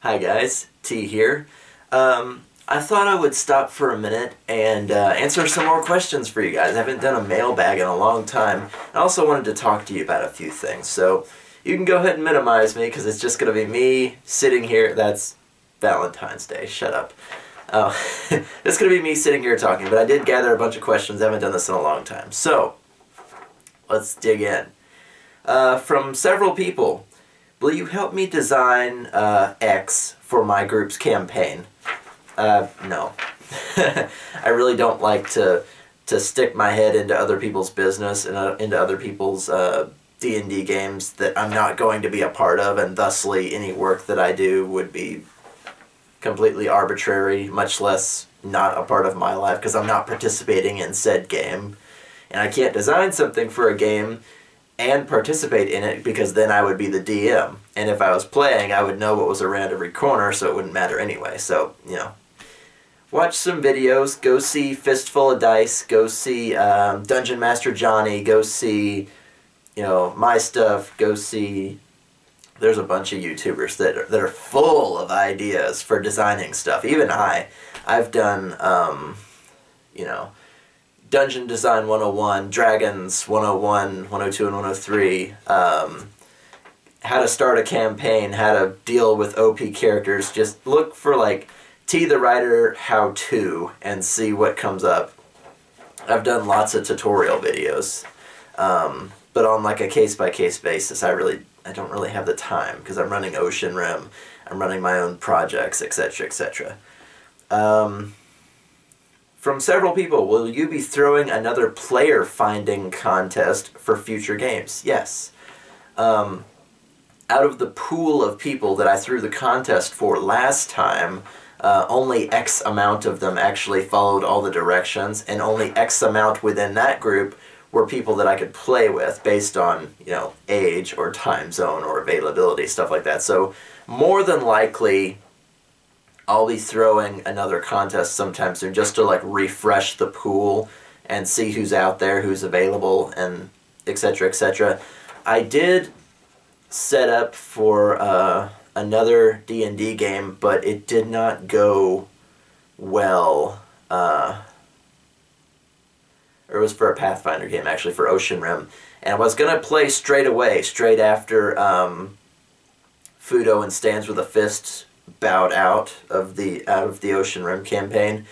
Hi guys, T here. I thought I would stop for a minute and answer some more questions for you guys. I haven't done a mailbag in a long time. I also wanted to talk to you about a few things. So you can go ahead and minimize me because it's just going to be me sitting here. That's Valentine's Day. Shut up. It's going to be me sitting here talking, but I did gather a bunch of questions. I haven't done this in a long time. So let's dig in. From several people. Will you help me design X for my group's campaign? No. I really don't like to stick my head into other people's business and into other people's D&D games that I'm not going to be a part of, and thusly any work that I do would be completely arbitrary, much less not a part of my life, because I'm not participating in said game. And I can't design something for a game and participate in it because then I would be the DM. And if I was playing, I would know what was around every corner, so it wouldn't matter anyway. So, you know, watch some videos, go see Fistful of Dice, go see Dungeon Master Johnny, go see, you know, my stuff, go see... There's a bunch of YouTubers that are full of ideas for designing stuff. Even I've done, you know, Dungeon Design 101, Dragons 101, 102, and 103, how to start a campaign, how to deal with OP characters. Just look for, like, TheWriter how-to and see what comes up. I've done lots of tutorial videos, but on, like, a case-by-case basis. I don't really have the time because I'm running Ocean Rim, I'm running my own projects, etc., etc. From several people, will you be throwing another player finding contest for future games? Yes. Out of the pool of people that I threw the contest for last time, only X amount of them actually followed all the directions, and only X amount within that group were people that I could play with based on, you know, age or time zone or availability, stuff like that. So more than likely, I'll be throwing another contest sometime soon just to, like, refresh the pool and see who's out there, who's available, and etc., etc. I did set up for another D&D game, but it did not go well. Or it was for a Pathfinder game, actually, for Ocean Rim. And I was going to play straight away, straight after Fudo and Stands with a Fist bowed out of the Ocean Rim campaign,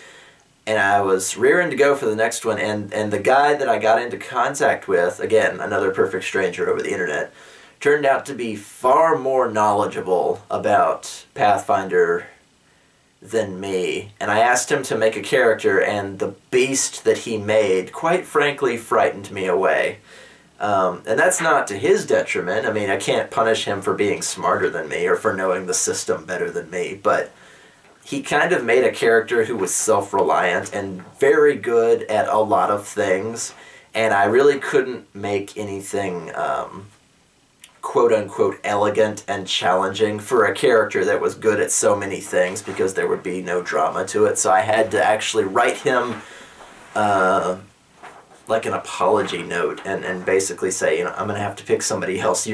and I was rearing to go for the next one, and the guy that I got into contact with, again, another perfect stranger over the internet, turned out to be far more knowledgeable about Pathfinder than me, and I asked him to make a character, and the beast that he made, quite frankly, frightened me away. And that's not to his detriment. I mean, I can't punish him for being smarter than me or for knowing the system better than me, but he kind of made a character who was self-reliant and very good at a lot of things, and I really couldn't make anything quote-unquote elegant and challenging for a character that was good at so many things because there would be no drama to it. So I had to actually write him like an apology note and basically say, you know, I'm going to have to pick somebody else. He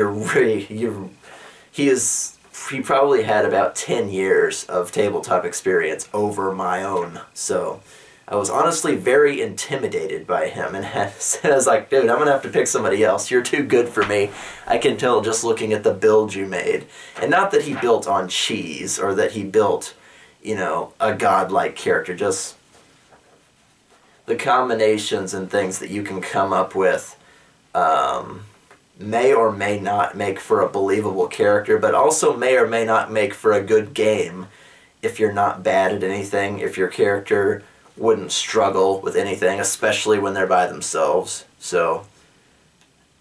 probably had about 10 years of tabletop experience over my own. So I was honestly very intimidated by him, and I was like, dude, I'm going to have to pick somebody else. You're too good for me. I can tell just looking at the build you made. And not that he built on cheese or that he built, you know, a godlike character, just the combinations and things that you can come up with may or may not make for a believable character, but also may or may not make for a good game if you're not bad at anything, if your character wouldn't struggle with anything, especially when they're by themselves. So,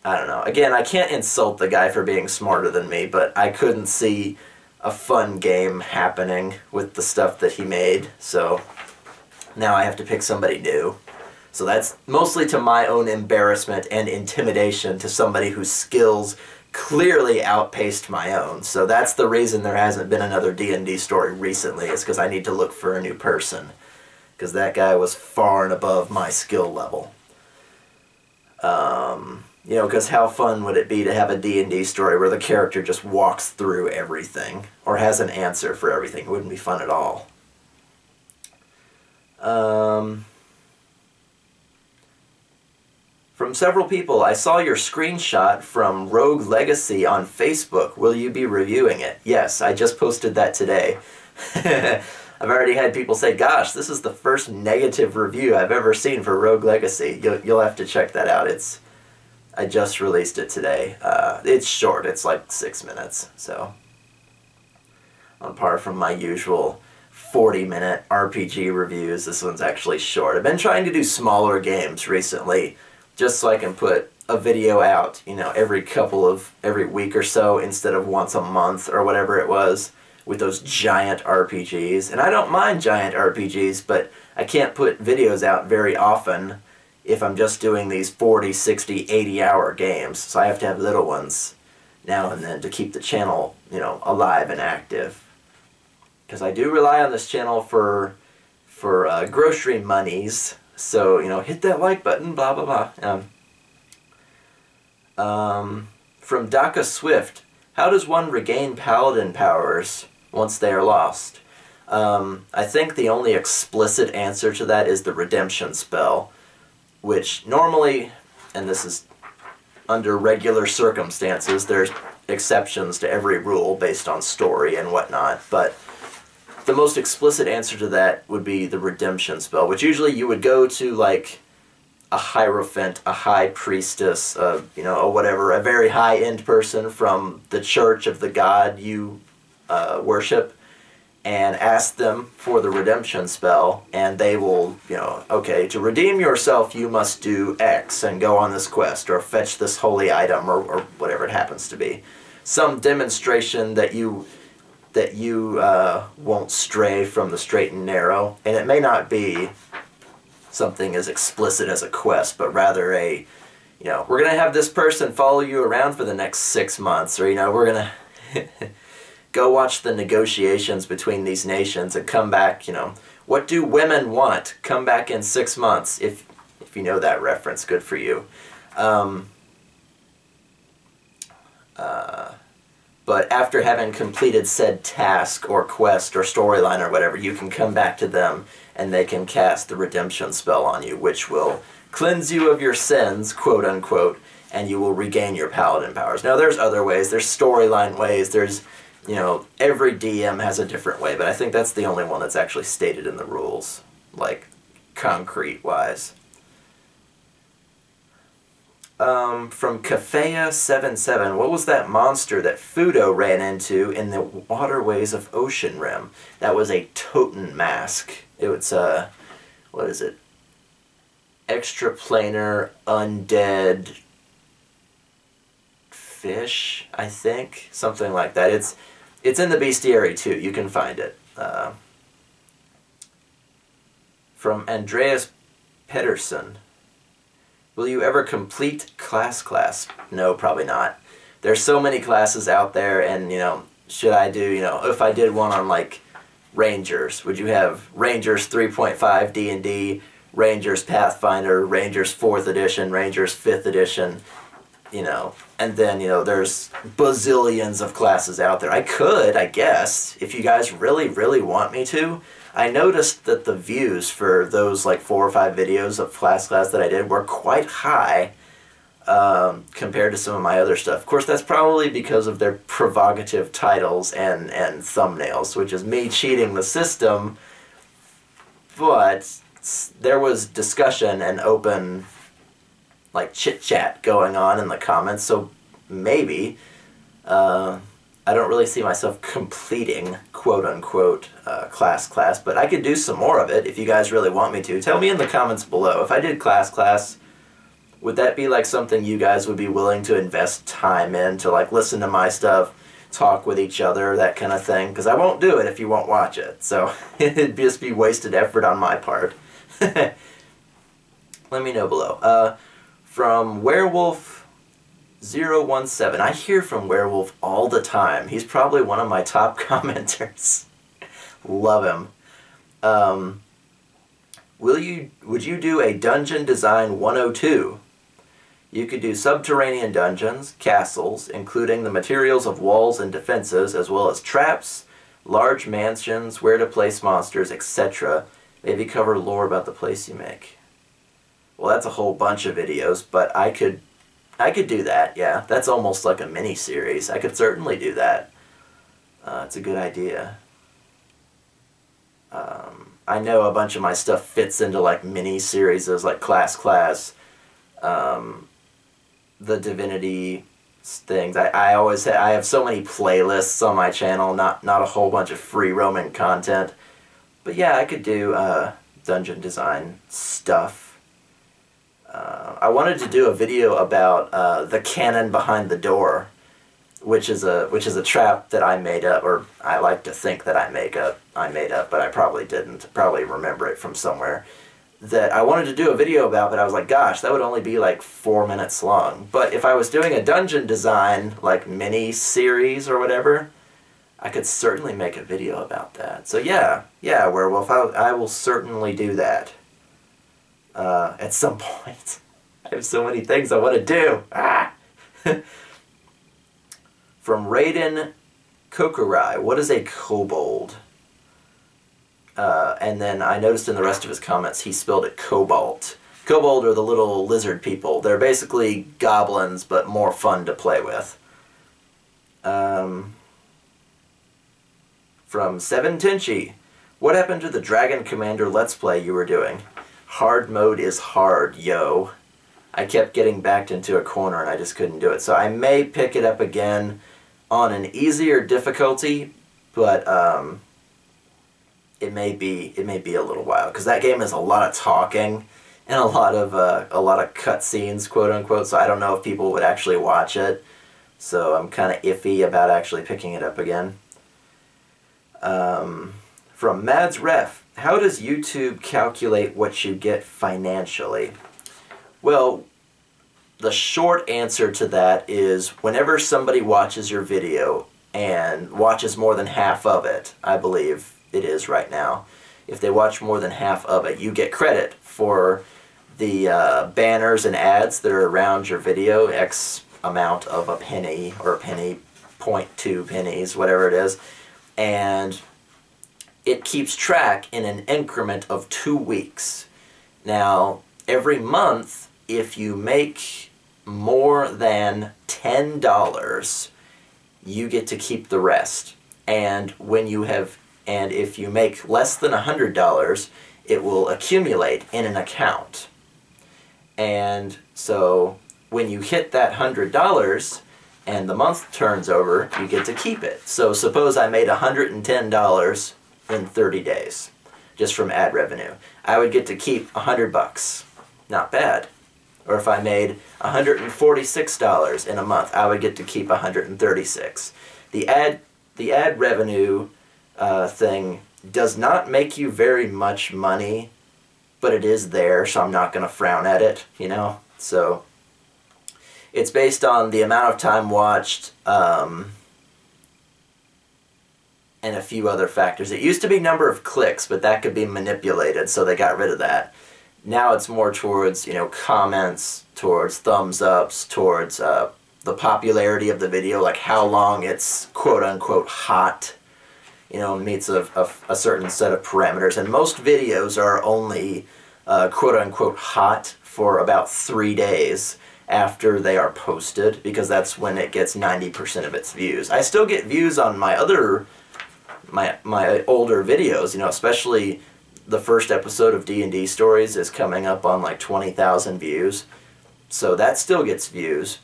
I don't know. Again, I can't insult the guy for being smarter than me, but I couldn't see a fun game happening with the stuff that he made, so now I have to pick somebody new. So that's mostly to my own embarrassment and intimidation to somebody whose skills clearly outpaced my own. So that's the reason there hasn't been another D&D story recently, is because I need to look for a new person. Because that guy was far and above my skill level. You know, because how fun would it be to have a D&D story where the character just walks through everything, or has an answer for everything? It wouldn't be fun at all. From several people, I saw your screenshot from Rogue Legacy on Facebook. Will you be reviewing it? Yes, I just posted that today. I've already had people say, gosh, this is the first negative review I've ever seen for Rogue Legacy. You'll have to check that out. I just released it today. It's short. It's like 6 minutes. So, on par from my usual 40-minute RPG reviews, this one's actually short. I've been trying to do smaller games recently, just so I can put a video out, you know, every week or so instead of once a month or whatever it was with those giant RPGs. And I don't mind giant RPGs, but I can't put videos out very often if I'm just doing these 40, 60, 80-hour games. So I have to have little ones now and then to keep the channel, you know, alive and active. Because I do rely on this channel for grocery monies. So, you know, hit that like button, blah, blah, blah. From Daka Swift, how does one regain paladin powers once they are lost? I think the only explicit answer to that is the redemption spell, which normally, and this is under regular circumstances, there's exceptions to every rule based on story and whatnot, but the most explicit answer to that would be the redemption spell, which usually you would go to like a hierophant, a high priestess, you know, or whatever, a very high-end person from the church of the god you worship, and ask them for the redemption spell, and they will, you know, okay, to redeem yourself you must do X and go on this quest, or fetch this holy item, or whatever it happens to be. Some demonstration that you won't stray from the straight and narrow, and it may not be something as explicit as a quest, but rather a, you know, we're going to have this person follow you around for the next 6 months, or, you know, we're going to go watch the negotiations between these nations and come back, you know, what do women want? Come back in 6 months. If you know that reference, good for you. But after having completed said task or quest or storyline or whatever, you can come back to them and they can cast the redemption spell on you, which will cleanse you of your sins, quote unquote, and you will regain your paladin powers. Now there's other ways, there's storyline ways, there's, you know, every DM has a different way, but I think that's the only one that's actually stated in the rules, like concrete-wise. From Kafea77, what was that monster that Fudo ran into in the waterways of Ocean Rim? That was a Totem mask. It was, what is it? Extraplanar undead fish, I think? Something like that. It's in the bestiary too, you can find it. From Andreas Pedersen. Will you ever complete class? No, probably not. There's so many classes out there, and, you know, should I do, you know, if I did one on, like, Rangers, would you have Rangers 3.5 D&D, Rangers Pathfinder, Rangers 4th edition, Rangers 5th edition, you know, and then, you know, there's bazillions of classes out there. I could, I guess, if you guys really, really want me to. I noticed that the views for those like 4 or 5 videos of class that I did were quite high compared to some of my other stuff. Of course, that's probably because of their provocative titles and thumbnails, which is me cheating the system, but there was discussion and open like chit-chat going on in the comments, so maybe I don't really see myself completing quote-unquote class, but I could do some more of it if you guys really want me to. Tell me in the comments below. If I did class, would that be like something you guys would be willing to invest time in, to like listen to my stuff, talk with each other, that kind of thing? Because I won't do it if you won't watch it, so it'd just be wasted effort on my part. Let me know below. From Werewolf017. I hear from Werewolf all the time. He's probably one of my top commenters. Love him. Would you do a Dungeon Design 102? You could do subterranean dungeons, castles, including the materials of walls and defenses, as well as traps, large mansions, where to place monsters, etc. Maybe cover lore about the place you make. Well, that's a whole bunch of videos, but I could do that, yeah. That's almost like a mini-series. I could certainly do that. It's a good idea. I know a bunch of my stuff fits into like mini-series, like Class, the Divinity things. I have so many playlists on my channel, not a whole bunch of free roaming content. But yeah, I could do dungeon design stuff. I wanted to do a video about the cannon behind the door, which is a trap that I made up, or I like to think that I made up, but I probably didn't. Probably remember it from somewhere. That I wanted to do a video about, but I was like, gosh, that would only be like 4 minutes long. But if I was doing a dungeon design, like mini-series or whatever, I could certainly make a video about that. So yeah, Werewolf, I will certainly do that. At some point. I have so many things I want to do. Ah! From Raiden Kokurai, what is a kobold? And then I noticed in the rest of his comments he spelled it cobalt. Kobold are the little lizard people. They're basically goblins, but more fun to play with. From Seven Tenchi, what happened to the Dragon Commander Let's Play you were doing? Hard mode is hard, yo. I kept getting backed into a corner and I just couldn't do it. So I may pick it up again on an easier difficulty, but it may be a little while, because that game is a lot of talking and a lot of cutscenes, quote unquote. So I don't know if people would actually watch it. So I'm kind of iffy about actually picking it up again. From Mads Ref, how does YouTube calculate what you get financially? Well, the short answer to that is whenever somebody watches your video and watches more than half of it, I believe it is right now, if they watch more than half of it, you get credit for the banners and ads that are around your video, X amount of a penny, or a penny, 0.2 pennies, whatever it is, and it keeps track in an increment of 2 weeks. Now, every month, if you make more than $10, you get to keep the rest. And if you make less than $100, it will accumulate in an account. And so when you hit that $100 and the month turns over, you get to keep it. So suppose I made $110 in 30 days, just from ad revenue. I would get to keep $100. Not bad. Or if I made $146 in a month, I would get to keep $136. The ad revenue thing does not make you very much money, but it is there, so I'm not going to frown at it, you know? So it's based on the amount of time watched, and a few other factors. It used to be number of clicks, but that could be manipulated, so they got rid of that. Now it's more towards, you know, comments, towards thumbs ups, towards the popularity of the video, like how long it's quote-unquote hot, you know, meets a certain set of parameters. And most videos are only quote-unquote hot for about 3 days after they are posted, because that's when it gets 90% of its views. I still get views on my other my older videos, you know, especially the first episode of D&D Stories is coming up on like 20,000 views. So that still gets views,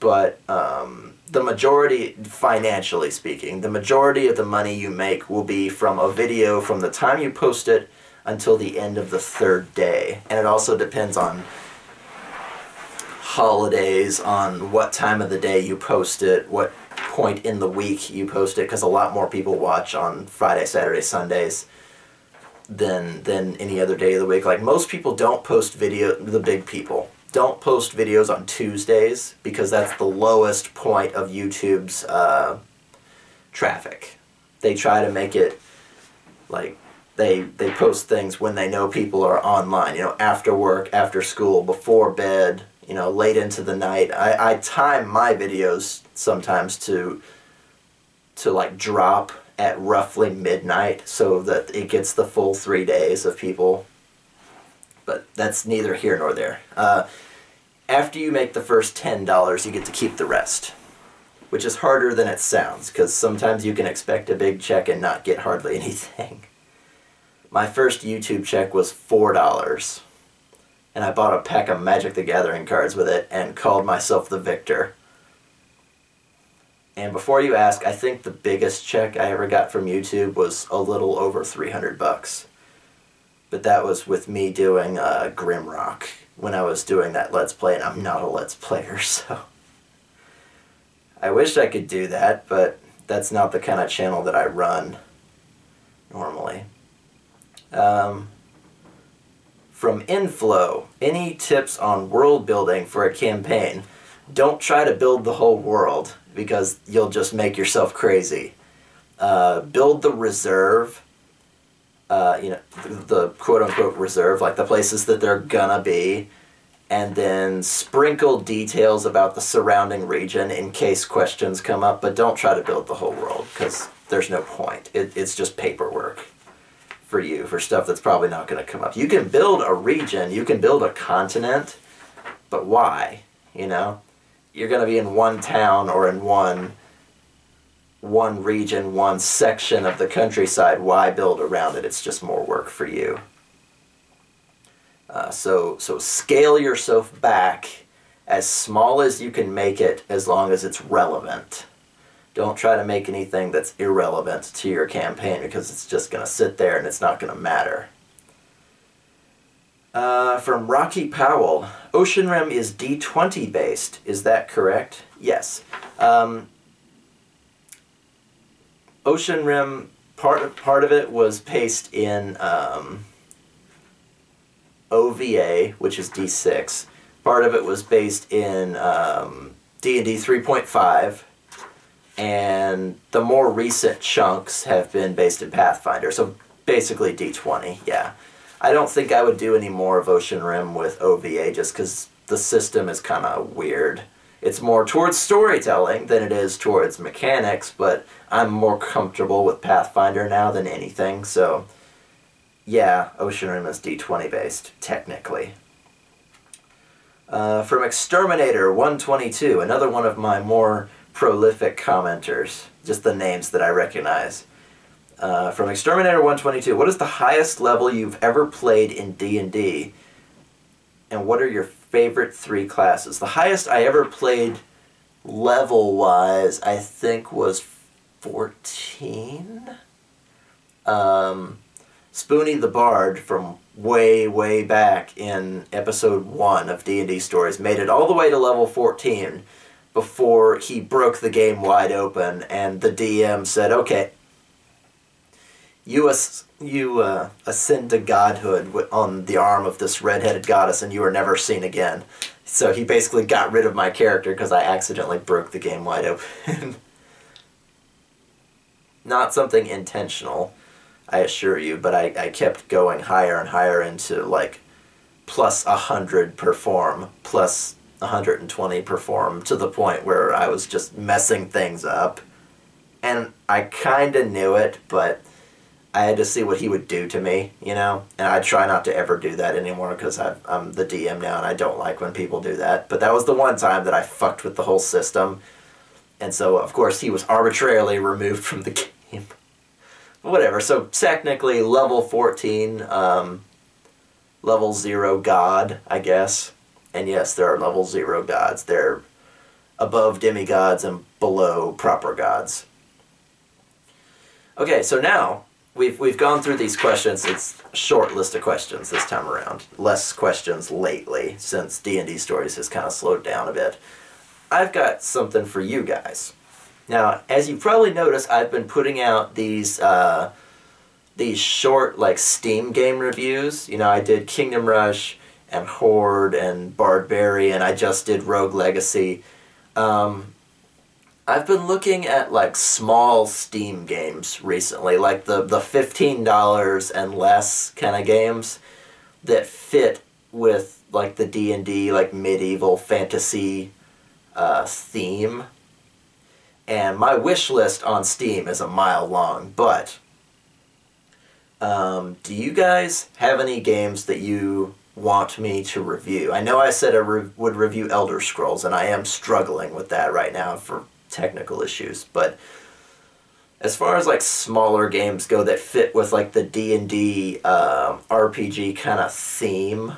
but the majority, financially speaking, the majority of the money you make will be from a video from the time you post it until the end of the 3rd day. And it also depends on holidays, on what time of the day you post it, what point in the week you post it, because a lot more people watch on Friday, Saturday, Sundays than any other day of the week. Like, most people don't post the big people don't post videos on Tuesdays, because that's the lowest point of YouTube's traffic. They try to make it like they post things when they know people are online, you know, after work, after school, before bed, you know, late into the night. I time my videos sometimes to like drop at roughly midnight so that it gets the full 3 days of people. But that's neither here nor there. After you make the first $10, you get to keep the rest, which is harder than it sounds, because sometimes you can expect a big check and not get hardly anything. My first YouTube check was $4, and I bought a pack of Magic the Gathering cards with it and called myself the victor. And before you ask, I think the biggest check I ever got from YouTube was a little over $300. But that was with me doing Grimrock when I was doing that Let's Play, and I'm not a Let's Player, so I wish I could do that, but that's not the kind of channel that I run normally. From Inflow, any tips on world building for a campaign? Don't try to build the whole world, because you'll just make yourself crazy. Build the reserve, you know, the quote-unquote reserve, like the places that they're gonna be, and then sprinkle details about the surrounding region in case questions come up, but don't try to build the whole world, because there's no point. It's just paperwork for you, for stuff that's probably not going to come up. You can build a region, you can build a continent, but why? You know? You're going to be in one town or in one region, one section of the countryside. Why build around it? It's just more work for you. So scale yourself back as small as you can make it, as long as it's relevant. Don't try to make anything that's irrelevant to your campaign, because it's just going to sit there and it's not going to matter. From Rocky Powell, Ocean Rim is D20 based. Is that correct? Yes. Ocean Rim, part of it was based in OVA, which is D6. Part of it was based in D&D 3.5. And the more recent chunks have been based in Pathfinder. So basically D20, yeah. I don't think I would do any more of Ocean Rim with OVA, just because the system is kind of weird. It's more towards storytelling than it is towards mechanics, but I'm more comfortable with Pathfinder now than anything, so yeah, Ocean Rim is D20 based, technically. From Exterminator 122, another one of my more prolific commenters, just the names that I recognize. From Exterminator 122, what is the highest level you've ever played in D&D? And what are your favorite 3 classes? The highest I ever played level-wise, I think, was 14? Spoony the Bard from way, way back in episode 1 of D&D Stories made it all the way to level 14 before he broke the game wide open, and the DM said, okay, you ascend to godhood on the arm of this red-headed goddess, and you are never seen again. So he basically got rid of my character because I accidentally broke the game wide open. Not something intentional, I assure you, but I kept going higher and higher into, like, plus 100 perform, plus 120 perform, to the point where I was just messing things up. And I kind of knew it, but I had to see what he would do to me, you know? And I try not to ever do that anymore, because I'm the DM now, and I don't like when people do that. But that was the one time that I fucked with the whole system. And so, of course, he was arbitrarily removed from the game. But whatever, so technically level 14, level 0 god, I guess. And yes, there are level 0 gods. They're above demigods and below proper gods. Okay, so now we've gone through these questions. It's a short list of questions this time around. Less questions lately, since D&D Stories has kind of slowed down a bit. I've got something for you guys. Now, as you probably noticed, I've been putting out these short, like, Steam game reviews. You know, I did Kingdom Rush and Horde and Barbarian. I just did Rogue Legacy. I've been looking at, like, small Steam games recently, like the $15 and less kind of games that fit with like the D&D like medieval fantasy theme. And my wish list on Steam is a mile long, but do you guys have any games that you want me to review? I know I said I would review Elder Scrolls, and I am struggling with that right now for technical issues, but as far as like smaller games go that fit with like the D&D RPG kind of theme,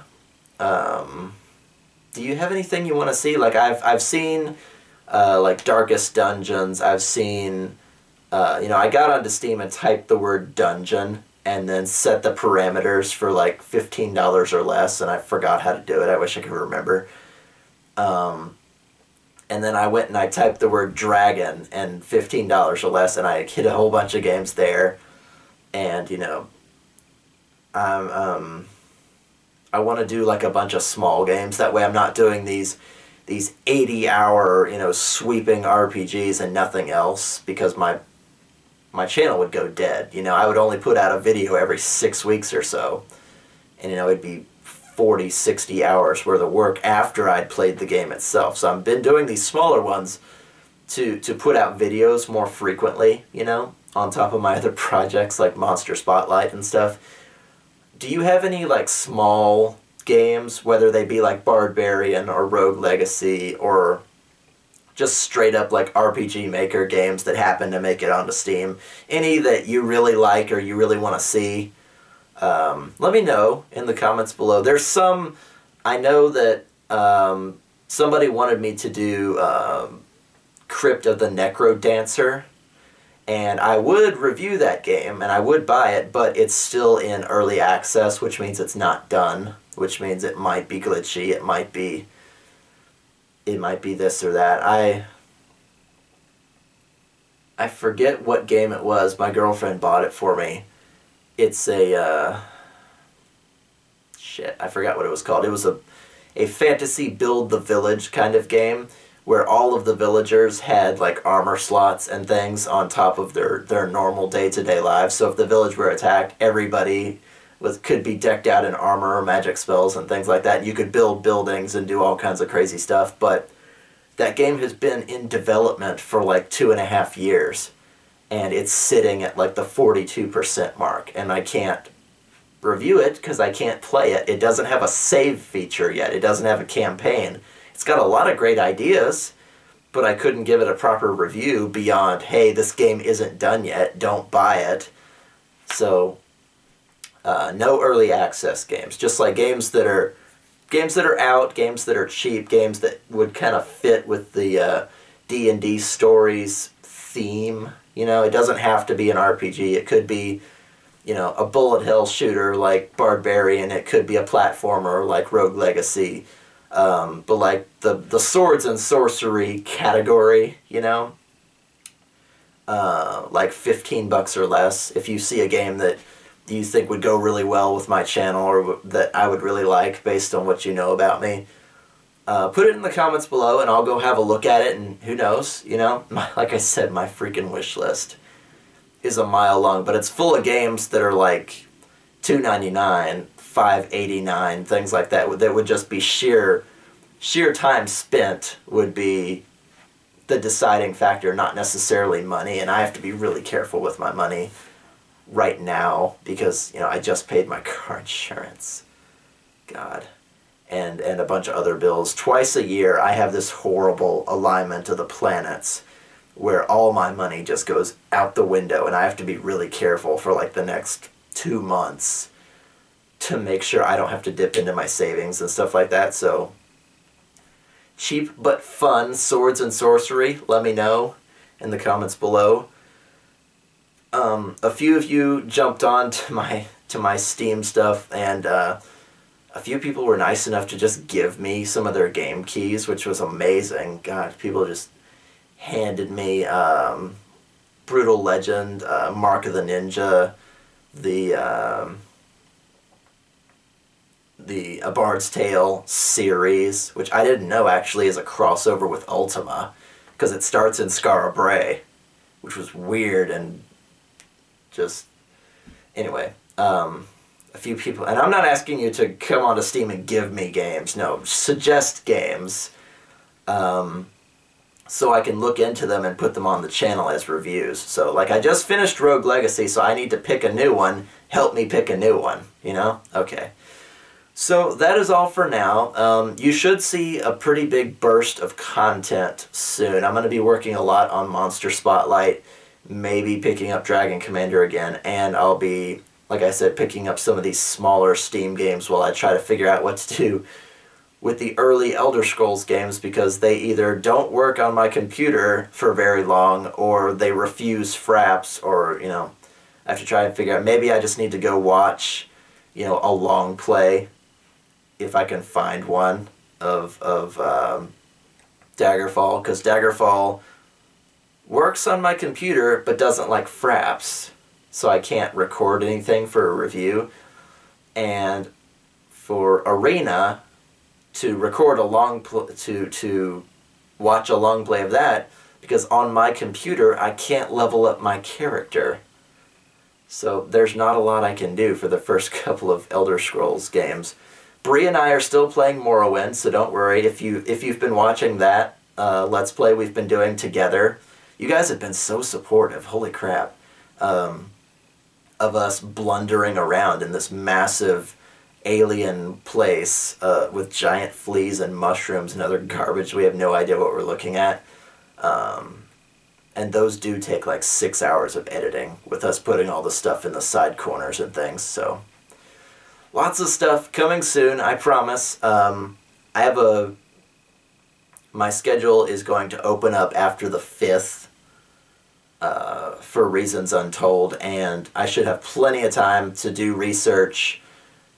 do you have anything you want to see? Like I've seen like Darkest Dungeons. I've seen I got onto Steam and typed the word dungeon and then set the parameters for like $15 or less, and I forgot how to do it. I wish I could remember. And then I went and I typed the word dragon and $15 or less, and I hit a whole bunch of games there. And, I want to do like a bunch of small games. That way I'm not doing these 80-hour, sweeping RPGs and nothing else, because my channel would go dead. I would only put out a video every 6 weeks or so. And, it'd be 40, 60 hours worth of work after I'd played the game itself. So I've been doing these smaller ones to put out videos more frequently, on top of my other projects like Monster Spotlight and stuff. Do you have any like small games, whether they be like Barbarian or Rogue Legacy or just straight up like RPG Maker games that happen to make it onto Steam? Any that you really like or you really want to see? Let me know in the comments below. There's some, I know that somebody wanted me to do Crypt of the Necrodancer, and I would review that game and I would buy it, but it's still in early access, which means it's not done, which means it might be glitchy, it might be this or that. I forget what game it was. My girlfriend bought it for me. It's a, shit, I forgot what it was called. It was a fantasy build the village kind of game where all of the villagers had like armor slots and things on top of their normal day-to-day lives. So if the village were attacked, everybody could be decked out in armor or magic spells and things like that. You could build buildings and do all kinds of crazy stuff, but that game has been in development for like 2.5 years. And it's sitting at like the 42% mark, and I can't review it because I can't play it. It doesn't have a save feature yet. It doesn't have a campaign. It's got a lot of great ideas, but I couldn't give it a proper review beyond, hey, this game isn't done yet, don't buy it. So, no early access games. Just like games that are out, games that are cheap, games that would kind of fit with the D&D stories theme. It doesn't have to be an RPG. It could be, a bullet hell shooter like Barbarian. It could be a platformer like Rogue Legacy. But like the swords and sorcery category, like $15 or less. If you see a game that you think would go really well with my channel or that I would really like based on what you know about me, put it in the comments below and I'll go have a look at it, and who knows, like I said, my freaking wish list is a mile long, but it's full of games that are like $2.99, $5.89, things like that would just be sheer time spent would be the deciding factor, not necessarily money, and I have to be really careful with my money right now because, I just paid my car insurance. God. And a bunch of other bills. Twice a year, I have this horrible alignment of the planets where all my money just goes out the window, and I have to be really careful for like the next 2 months to make sure I don't have to dip into my savings and stuff like that. So, cheap but fun swords and sorcery, let me know in the comments below. A few of you jumped on to my Steam stuff, and a few people were nice enough to just give me some of their game keys, which was amazing. God, people just handed me Brutal Legend, Mark of the Ninja, the A Bard's Tale series, which I didn't know actually is a crossover with Ultima, because it starts in Skara Brae, which was weird and just... Anyway, a few people, and I'm not asking you to come onto Steam and give me games. No, suggest games, so I can look into them and put them on the channel as reviews. So, like, I just finished Rogue Legacy, so I need to pick a new one. Help me pick a new one, you know? Okay. So, that is all for now. You should see a pretty big burst of content soon. I'm going to be working a lot on Monster Spotlight, maybe picking up Dragon Commander again, and I'll be, like I said, picking up some of these smaller Steam games while I try to figure out what to do with the early Elder Scrolls games, because they either don't work on my computer for very long, or they refuse fraps, or, you know, I have to try and figure out, maybe I just need to go watch, you know, a long play, if I can find one, of Daggerfall, because Daggerfall works on my computer, but doesn't like fraps, so I can't record anything for a review, and for Arena, to record a long to watch a long play of that, because on my computer I can't level up my character. So there's not a lot I can do for the first couple of Elder Scrolls games. Bree and I are still playing Morrowind, so don't worry if you've been watching that Let's Play we've been doing together. You guys have been so supportive, holy crap, of us blundering around in this massive alien place with giant fleas and mushrooms and other garbage. We have no idea what we're looking at. And those do take like 6 hours of editing, with us putting all the stuff in the side corners and things. So lots of stuff coming soon, I promise. My schedule is going to open up after the 5th for reasons untold, and I should have plenty of time to do research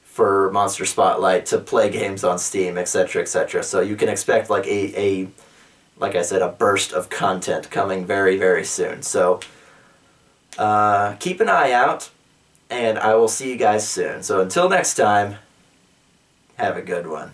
for Monster Spotlight, to play games on Steam, etc., etc. So you can expect like like I said, a burst of content coming very, very soon. So keep an eye out, and I will see you guys soon. So until next time, have a good one.